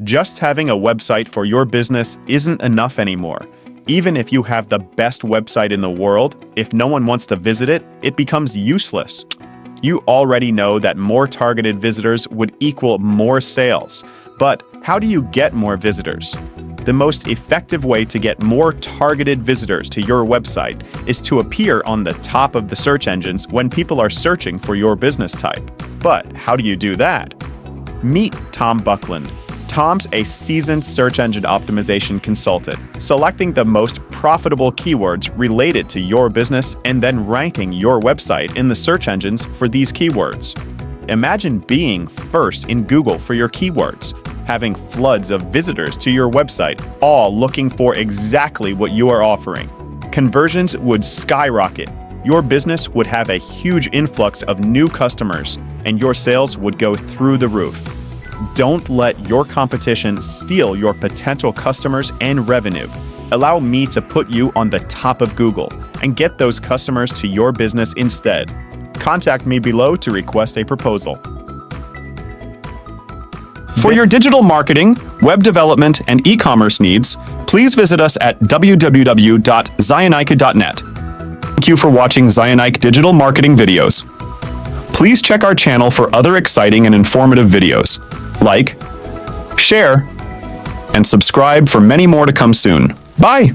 Just having a website for your business isn't enough anymore. Even if you have the best website in the world, if no one wants to visit it, it becomes useless. You already know that more targeted visitors would equal more sales. But how do you get more visitors? The most effective way to get more targeted visitors to your website is to appear on the top of the search engines when people are searching for your business type. But how do you do that? Meet Tom Buckland. Tom's a seasoned search engine optimization consultant, selecting the most profitable keywords related to your business and then ranking your website in the search engines for these keywords. Imagine being first in Google for your keywords, having floods of visitors to your website, all looking for exactly what you are offering. Conversions would skyrocket. Your business would have a huge influx of new customers, and your sales would go through the roof. Don't let your competition steal your potential customers and revenue. Allow me to put you on the top of Google and get those customers to your business instead. Contact me below to request a proposal. For your digital marketing, web development, and e-commerce needs, please visit us at www.zionike.net. Thank you for watching Zionike digital marketing videos. Please check our channel for other exciting and informative videos. Like, share, and subscribe for many more to come soon. Bye!